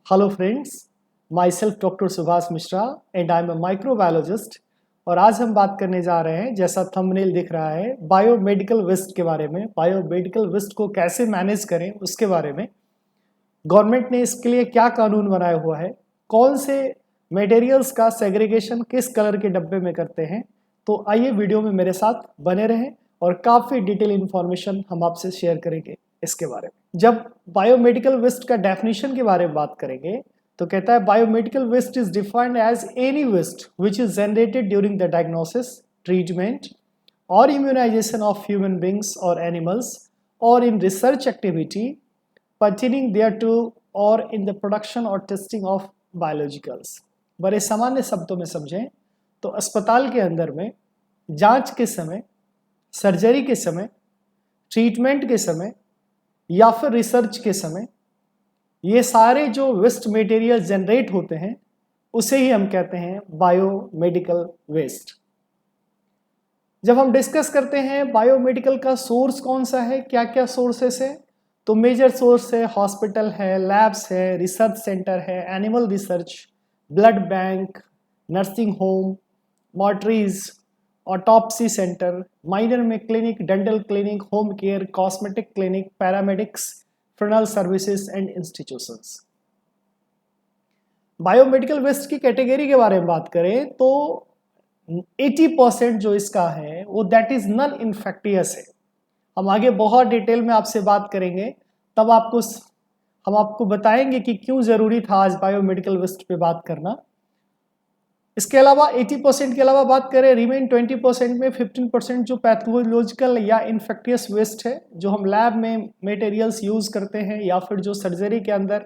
Hello friends, my self doctor Subhash Mishra and I am a microbiologist. और आज हम बात करने जा रहे हैं, जैसा थंबनेल दिख रहा है, बायोमेडिकल वेस्ट के बारे में। बायोमेडिकल वेस्ट को कैसे मैनेज करें उसके बारे में। गवर्नमेंट ने इसके लिए क्या कानून बनाया हुआ है, कौन से मटेरियल्स का सेग्रीगेशन किस कलर के डब्बे में करते हैं। तो आइए वीडियो में मेरे साथ बने रहें और काफ़ी डिटेल इन्फॉर्मेशन हम आपसे शेयर करेंगे इसके बारे में। जब बायोमेडिकल वेस्ट का डेफिनेशन के बारे में बात करेंगे तो कहता है biomedical waste is defined as any waste which is generated during the diagnosis, treatment और इम्यूनाइजेशन ऑफ ह्यूमन बींग्स और एनिमल्स और in research activity pertaining thereto or in the production or testing of biologicals। बड़े सामान्य शब्दों में समझें तो अस्पताल के अंदर में जांच के समय, सर्जरी के समय, ट्रीटमेंट के समय या फिर रिसर्च के समय ये सारे जो वेस्ट मटेरियल जनरेट होते हैं उसे ही हम कहते हैं बायोमेडिकल वेस्ट। जब हम डिस्कस करते हैं बायोमेडिकल का सोर्स कौन सा है, क्या क्या सोर्सेस है, तो मेजर सोर्स है हॉस्पिटल है, लैब्स है, रिसर्च सेंटर है, animal research, blood bank, nursing home, mortuaries, autopsy centre, minor में clinic, dental clinic, home care, cosmetic clinic, paramedics, funeral services and institutions. Biomedical waste की category के बारे में बात करें तो 80% जो इसका है वो दैट इज नॉन इन्फेक्टियस है। हम आगे बहुत डिटेल में आपसे बात करेंगे, तब हम आपको बताएंगे कि क्यों ज़रूरी था आज बायोमेडिकल वेस्ट पे बात करना। इसके अलावा 80% के अलावा बात करें रिमेन 20% में 15% जो पैथोलॉजिकल या इन्फेक्टियस वेस्ट है, जो हम लैब में मटेरियल्स यूज़ करते हैं या फिर जो सर्जरी के अंदर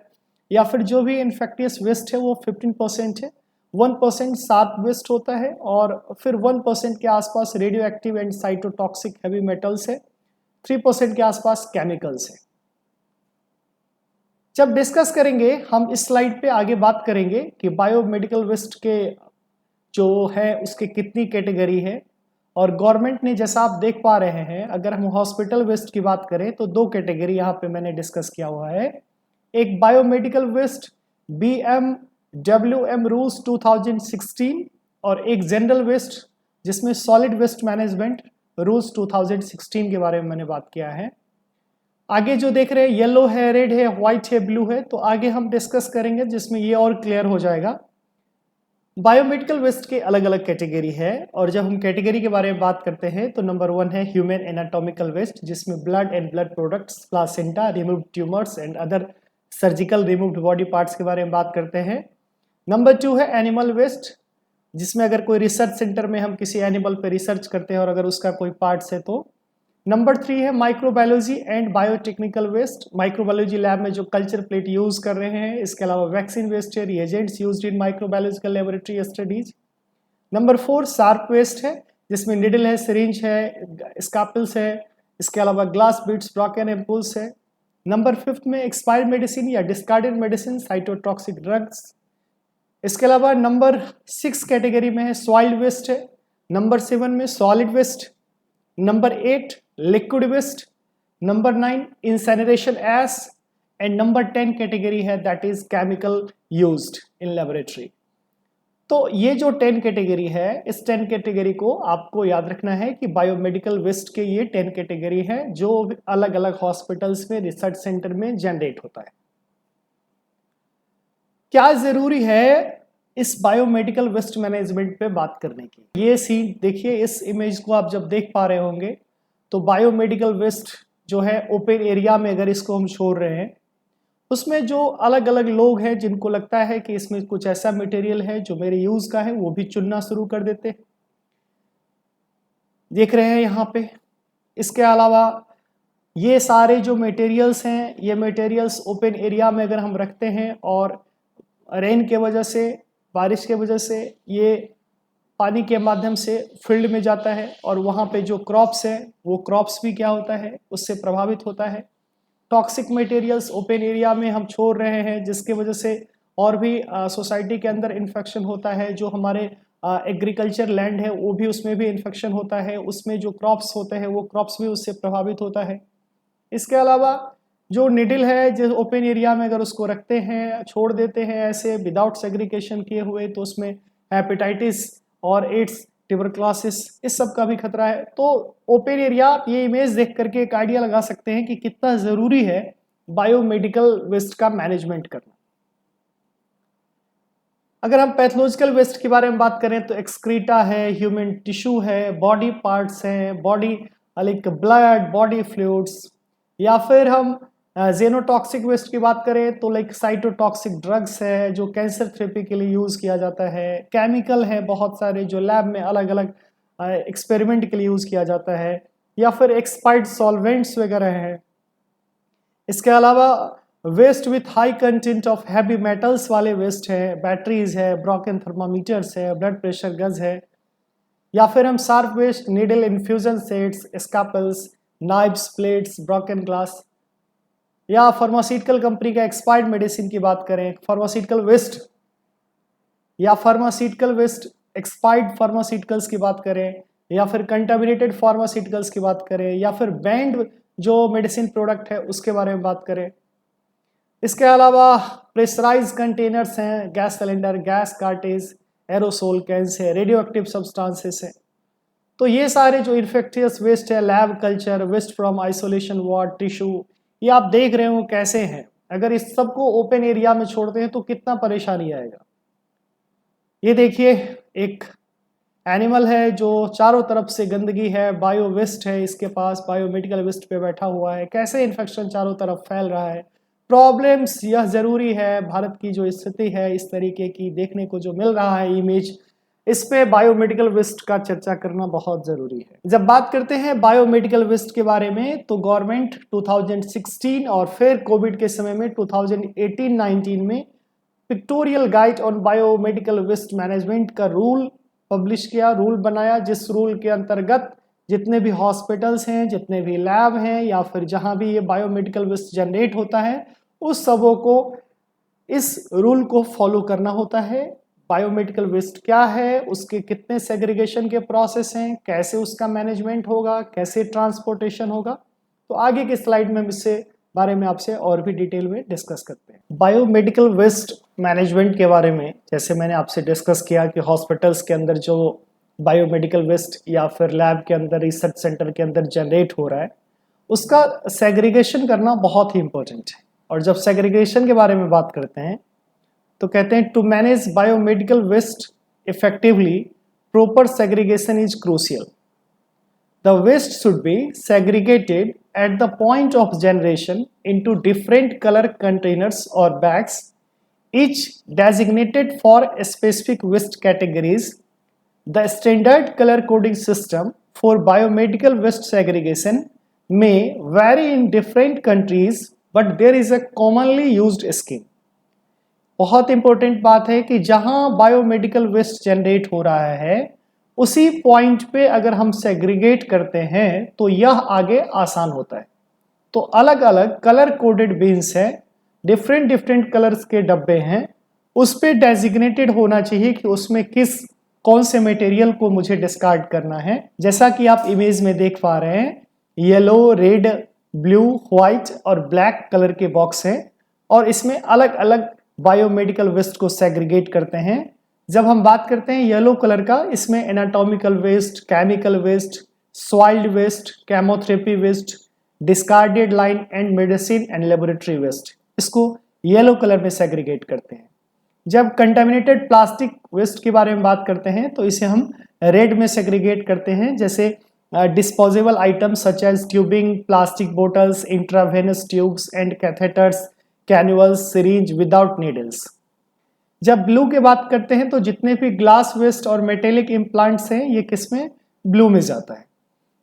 या फिर जो भी इन्फेक्टियस वेस्ट है वो 15% है। 1% शार्प वेस्ट होता है और फिर 1% के आसपास radio active and cytotoxic heavy metals है, 3% के आसपास केमिकल्स है। जब डिस्कस करेंगे हम इस स्लाइड पे आगे बात करेंगे कि बायोमेडिकल वेस्ट के जो है उसके कितनी कैटेगरी है। और गवर्नमेंट ने, जैसा आप देख पा रहे हैं, अगर हम हॉस्पिटल वेस्ट की बात करें तो दो कैटेगरी यहाँ पे मैंने डिस्कस किया हुआ है। एक बायोमेडिकल वेस्ट BMWM रूल्स 2016 और एक जनरल वेस्ट जिसमें सॉलिड वेस्ट मैनेजमेंट रूल्स 2016 के बारे में मैंने बात किया है। आगे जो देख रहे हैं येलो है, रेड है, व्हाइट है, ब्लू है, तो आगे हम डिस्कस करेंगे जिसमें ये और क्लियर हो जाएगा। बायोमेडिकल वेस्ट के अलग अलग कैटेगरी है और जब हम कैटेगरी के बारे में बात करते हैं तो नंबर 1 है ह्यूमन एनाटॉमिकल वेस्ट, जिसमें blood and blood products, placenta, removed tumours and other surgical removed body parts के बारे में बात करते हैं। नंबर 2 है एनिमल वेस्ट, जिसमें अगर कोई रिसर्च सेंटर में हम किसी एनिमल पे रिसर्च करते हैं और अगर उसका कोई पार्ट्स है तो। नंबर 3 है microbiology and biotechnical waste, microbiology lab में जो कल्चर प्लेट यूज कर रहे हैं। इसके अलावा वैक्सीन वेस्ट है, reagents used in microbiological laboratory studies. Number 4 sharp waste है, जिसमें निडल है, सिरिंज है, स्कापल्स है, इसके अलावा ग्लास बीड्स, ब्रोकन एम्पुल्स है। नंबर 5 में एक्सपायर्ड मेडिसिन या डिस्कार्डेड मेडिसिन, साइटोटॉक्सिक ड्रग्स। इसके अलावा नंबर 6 कैटेगरी में है सॉइल वेस्ट है। नंबर 7 में solid waste. Number 8 liquid waste. Number 9 incineration ash and number 10 category है that is chemical used in laboratory. तो ये जो 10 कैटेगरी है, इस 10 कैटेगरी को आपको याद रखना है कि बायोमेडिकल वेस्ट के ये 10 कैटेगरी है जो अलग अलग हॉस्पिटल्स में, रिसर्च सेंटर में जनरेट होता है। क्या जरूरी है इस बायोमेडिकल वेस्ट मैनेजमेंट पे बात करने की। ये सीन देखिए, इस इमेज को आप जब देख पा रहे होंगे तो बायोमेडिकल वेस्ट जो है ओपन एरिया में अगर इसको हम छोड़ रहे हैं, उसमें जो अलग अलग लोग हैं जिनको लगता है कि इसमें कुछ ऐसा मटेरियल है जो मेरे यूज का है, वो भी चुनना शुरू कर देते हैं। देख रहे हैं यहाँ पे। इसके अलावा ये सारे जो मटेरियल्स हैं, ये मटेरियल्स ओपन एरिया में अगर हम रखते हैं और रेन के वजह से, बारिश के वजह से ये पानी के माध्यम से फील्ड में जाता है और वहाँ पे जो क्रॉप्स है वो क्रॉप्स भी क्या होता है, उससे प्रभावित होता है। टॉक्सिक मटेरियल्स ओपन एरिया में हम छोड़ रहे हैं जिसके वजह से और भी सोसाइटी के अंदर इन्फेक्शन होता है। जो हमारे एग्रीकल्चर लैंड है वो भी, उसमें भी इन्फेक्शन होता है। उसमें जो क्रॉप्स होते हैं वो क्रॉप्स भी उससे प्रभावित होता है। इसके अलावा जो निडल है जो ओपन एरिया में अगर उसको रखते हैं, छोड़ देते हैं ऐसे विदाउट सेग्रीगेशन किए हुए, तो उसमें हेपेटाइटिस और एड्स, ट्यूबरक्लोसिस, इस सब का भी खतरा है। तो ओपन एरिया, आप ये इमेज देख करके एक आइडिया लगा सकते हैं कि कितना जरूरी है बायोमेडिकल वेस्ट का मैनेजमेंट करना। अगर हम पैथोलॉजिकल वेस्ट के बारे में बात करें तो एक्सक्रीटा है, ह्यूमन टिश्यू है, बॉडी पार्ट्स हैं, body like blood, body fluids, या फिर हम जेनोटॉक्सिक वेस्ट की बात करें तो लाइक साइटोटॉक्सिक ड्रग्स है जो कैंसर थेरेपी के लिए यूज किया जाता है, केमिकल है बहुत सारे जो लैब में अलग अलग एक्सपेरिमेंट के लिए यूज किया जाता है, या फिर एक्सपायर्ड सॉल्वेंट्स वगैरह हैं। इसके अलावा waste with high content of heavy metals वाले वेस्ट है, बैटरीज है, ब्रोकन थर्मामीटर्स है, ब्लड प्रेशर गज है, या फिर हम sharp waste, needle infusion sets, scalpels, knives, plates, broken glass, या फार्मास्यूटिकल कंपनी का एक्सपायर्ड मेडिसिन की बात करें, फार्मास्यूटिकल वेस्ट, या फार्मास्यूटिकल वेस्ट एक्सपायर्ड फार्मास्यूटिकल्स की बात करें, या फिर कंटामिनेटेड फार्मास्यूटिकल्स की बात करें, या फिर बैंड जो मेडिसिन प्रोडक्ट है उसके बारे में बात करें। इसके अलावा प्रेशराइज कंटेनर्स हैं, gas cylinder, gas cartridge, aerosol cans है, रेडियो एक्टिव सब्सटेंसेस है। तो ये सारे जो इन्फेक्टियस वेस्ट है, lab culture, waste from isolation ward, tissue, ये आप देख रहे हो कैसे हैं। अगर इस सबको ओपन एरिया में छोड़ते हैं तो कितना परेशानी आएगा। ये देखिए एक एनिमल है जो चारों तरफ से गंदगी है, बायो वेस्ट है, इसके पास बायोमेडिकल वेस्ट पे बैठा हुआ है, कैसे इन्फेक्शन चारों तरफ फैल रहा है। प्रॉब्लम्स, यह जरूरी है, भारत की जो स्थिति है इस तरीके की देखने को जो मिल रहा है इमेज, इस पे बायोमेडिकल वेस्ट का चर्चा करना बहुत जरूरी है। जब बात करते हैं बायोमेडिकल वेस्ट के बारे में तो गवर्नमेंट 2016 और फिर कोविड के समय में 2018-19 में pictorial guide on biomedical waste management का रूल पब्लिश किया, रूल बनाया, जिस रूल के अंतर्गत जितने भी हॉस्पिटल्स हैं, जितने भी लैब हैं, या फिर जहां भी ये बायोमेडिकल वेस्ट जनरेट होता है उस सबों को इस रूल को फॉलो करना होता है। बायोमेडिकल वेस्ट क्या है, उसके कितने सेग्रीगेशन के प्रोसेस हैं, कैसे उसका मैनेजमेंट होगा, कैसे ट्रांसपोर्टेशन होगा, तो आगे के स्लाइड में इससे बारे में आपसे और भी डिटेल में डिस्कस करते हैं। बायोमेडिकल वेस्ट मैनेजमेंट के बारे में जैसे मैंने आपसे डिस्कस किया कि हॉस्पिटल्स के अंदर जो बायोमेडिकल वेस्ट या फिर लैब के अंदर, रिसर्च सेंटर के अंदर जनरेट हो रहा है, उसका सेग्रीगेशन करना बहुत ही इंपॉर्टेंट है। और जब सेग्रीगेशन के बारे में बात करते हैं तो कहते हैं to manage biomedical waste effectively proper segregation is crucial. The waste should be segregated at the point of generation into different color containers or bags, each designated for specific waste categories. The standard color coding system for biomedical waste segregation may vary in different countries, but there is a commonly used scheme. बहुत important बात है कि जहां biomedical waste generate हो रहा है उसी point पे अगर हम सेग्रीगेट करते हैं तो यह आगे आसान होता है। तो अलग अलग कलर कोडेड बीन्स है, डिफरेंट कलर्स के डब्बे हैं, उस पे डेजिग्नेटेड होना चाहिए कि उसमें कौन से मटेरियल को मुझे डिस्कार्ड करना है। जैसा कि आप इमेज में देख पा रहे हैं, येलो, रेड, ब्लू, व्हाइट और ब्लैक कलर के बॉक्स हैं और इसमें अलग अलग बायोमेडिकल वेस्ट को सेग्रीगेट करते हैं। जब हम बात करते हैं येलो कलर का, इसमें anatomical waste, chemical waste, soiled waste, chemotherapy waste, discarded line and medicine and laboratory waste, इसको येलो कलर में सेग्रीगेट करते हैं। जब कंटामिनेटेड प्लास्टिक वेस्ट के बारे में बात करते हैं तो इसे हम रेड में सेग्रीगेट करते हैं, जैसे disposable items such as tubing, plastic bottles, intravenous tubes and catheters, cannulas, syringe without needles. जब ब्लू की बात करते हैं तो जितने भी ग्लास वेस्ट और मेटेलिक इम्प्लांट्स हैं ये किसमें, ब्लू में जाता है।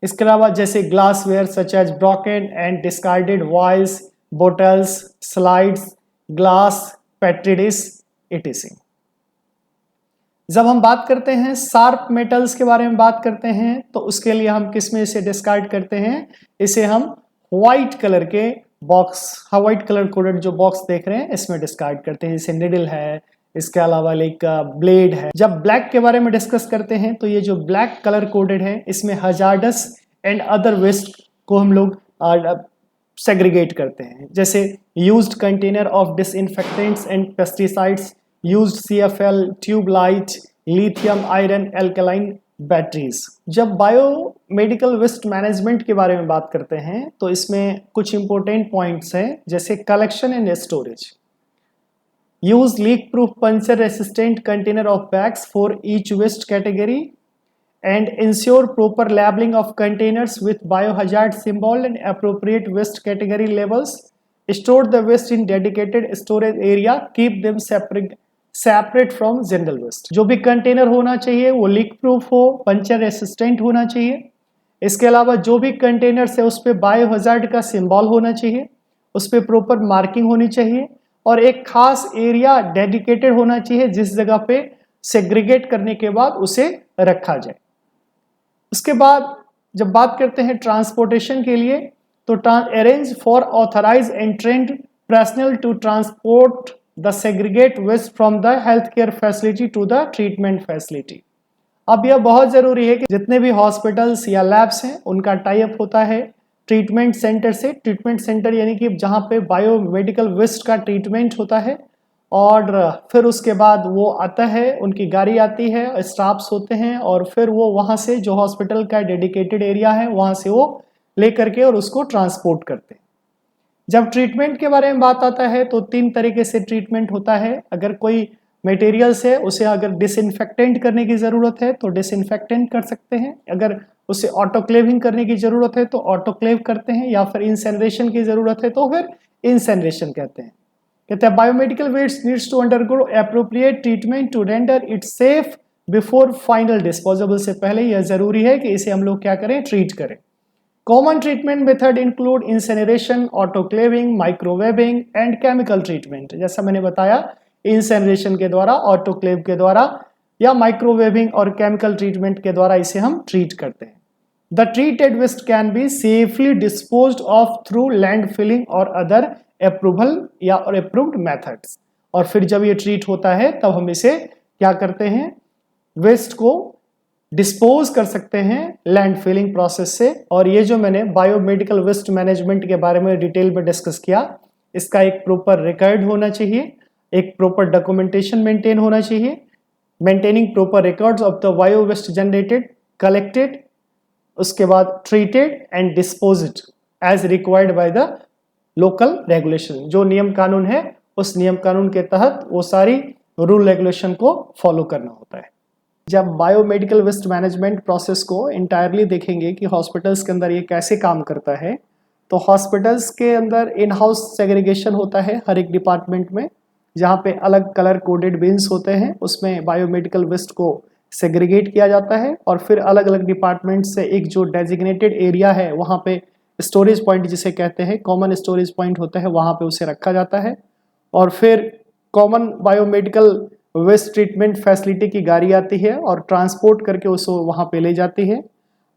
इसके अलावा जैसे glassware such as broken and discarded vials, bottles, slides, glass, petri dish, etc। जब हम बात करते हैं शार्प मेटल्स के बारे में बात करते हैं तो उसके लिए हम किस में इसे डिस्कार्ड करते हैं, इसे हम व्हाइट कलर के बॉक्स, व्हाइट कलर कोडेड जो बॉक्स देख रहे हैं इसमें डिस्कार्ड करते हैं, जैसे निडल है, इसके अलावा लाइक ब्लेड है। जब ब्लैक के बारे में डिस्कस करते हैं तो ये जो ब्लैक कलर कोडेड है इसमें हजार्डस एंड अदर वेस्ट को हम लोग सेग्रीगेट करते हैं, जैसे used container of disinfectants and pesticides, used CFL, tube light, lithium iron alkaline batteries. जब बायोमेडिकल वेस्ट मैनेजमेंट के बारे में बात करते हैं तो इसमें कुछ इंपॉर्टेंट पॉइंट्स हैं, जैसे collection and storage. Use leak proof puncture resistant container of bags for each waste category and ensure proper labeling of containers with biohazard symbol and appropriate waste category labels. Store the waste in dedicated storage area. Keep them separate from general waste. जो भी container होना चाहिए वो leak proof हो, puncture resistant होना चाहिए। इसके अलावा जो भी कंटेनर्स है उस पर बायोहजार्ड का सिंबल होना चाहिए, उस पर प्रॉपर मार्किंग होनी चाहिए और एक खास एरिया डेडिकेटेड होना चाहिए जिस जगह पे सेग्रीगेट करने के बाद उसे रखा जाए। उसके बाद जब बात करते हैं ट्रांसपोर्टेशन के लिए, तो arrange for authorize and trained personnel to transport the segregate waste from the health care facility to the treatment facility. अब यह बहुत जरूरी है कि जितने भी हॉस्पिटल्स या लैब्स हैं उनका टाई अप होता है ट्रीटमेंट सेंटर से। ट्रीटमेंट सेंटर यानी कि जहाँ पे बायोमेडिकल वेस्ट का ट्रीटमेंट होता है और फिर उसके बाद वो आता है, उनकी गाड़ी आती है, स्टाफ्स होते हैं और फिर वो वहाँ से जो हॉस्पिटल का डेडिकेटेड एरिया है वहाँ से वो ले करके और उसको ट्रांसपोर्ट करते हैं। जब ट्रीटमेंट के बारे में बात आता है तो 3 तरीके से ट्रीटमेंट होता है। अगर कोई मटेरियल्स है उसे अगर डिसइंफेक्टेंट करने की ज़रूरत है तो डिसइंफेक्टेंट कर सकते हैं, अगर उसे ऑटोक्लेविंग करने की ज़रूरत है तो ऑटोक्लेव करते हैं, या फिर इंसेनरेशन की ज़रूरत है तो फिर इंसेनरेशन कहते हैं। कहते हैं biomedical waste needs to undergo appropriate treatment to render it safe before final disposable. से पहले यह जरूरी है कि इसे हम लोग क्या करें, ट्रीट करें। Common treatment method include incineration, autoclaving, microwaving and chemical treatment. जैसा मैंने बताया, इंसेनरेशन के द्वारा, ऑटोक्लेव के द्वारा या माइक्रोवेविंग और केमिकल ट्रीटमेंट के द्वारा इसे हम ट्रीट करते हैं। The treated waste can be safely disposed of through land filling और अदर अप्रूवल या और अप्रूव्ड मेथड्स। और फिर जब ये ट्रीट होता है तब हम इसे क्या करते हैं, वेस्ट को डिस्पोज कर सकते हैं लैंड फिलिंग प्रोसेस से। और ये जो मैंने बायोमेडिकल वेस्ट मैनेजमेंट के बारे में डिटेल में डिस्कस किया, इसका एक प्रॉपर रिकॉर्ड होना चाहिए, एक प्रॉपर डॉक्यूमेंटेशन मेंटेन होना चाहिए। Maintaining proper records of the bio waste generated, collected, उसके बाद treated and disposed as required by the local regulation. जो नियम कानून है उस नियम कानून के तहत वो सारी रूल रेगुलेशन को फॉलो करना होता है। जब बायोमेडिकल वेस्ट मैनेजमेंट प्रोसेस को इंटायरली देखेंगे कि हॉस्पिटल्स के अंदर ये कैसे काम करता है, तो हॉस्पिटल्स के अंदर इन हाउस सेग्रीगेशन होता है हर एक डिपार्टमेंट में, जहाँ पे अलग कलर कोडेड बिन्स होते हैं, उसमें बायोमेडिकल वेस्ट को सेग्रीगेट किया जाता है और फिर अलग अलग डिपार्टमेंट से एक जो डेजिग्नेटेड एरिया है वहाँ पे स्टोरेज पॉइंट जिसे कहते हैं, कॉमन स्टोरेज पॉइंट होता है, वहाँ पे उसे रखा जाता है। और फिर common biomedical waste treatment facility की गाड़ी आती है और ट्रांसपोर्ट करके उसको वहाँ पे ले जाती है।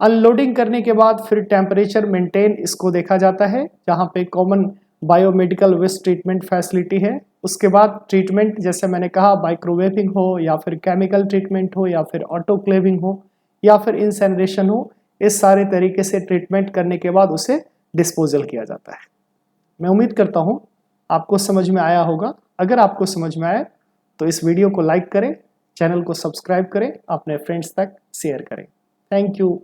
अनलोडिंग करने के बाद फिर टेम्परेचर मेंटेन इसको देखा जाता है, जहाँ पे common biomedical waste treatment facility है। उसके बाद ट्रीटमेंट, जैसे मैंने कहा, माइक्रोवेविंग हो या फिर केमिकल ट्रीटमेंट हो या फिर ऑटोक्लेविंग हो या फिर इंसेनरेशन हो, इस सारे तरीके से ट्रीटमेंट करने के बाद उसे डिस्पोजल किया जाता है। मैं उम्मीद करता हूँ आपको समझ में आया होगा। अगर आपको समझ में आए तो इस वीडियो को लाइक करें, चैनल को सब्सक्राइब करें, अपने फ्रेंड्स तक शेयर करें। Thank you.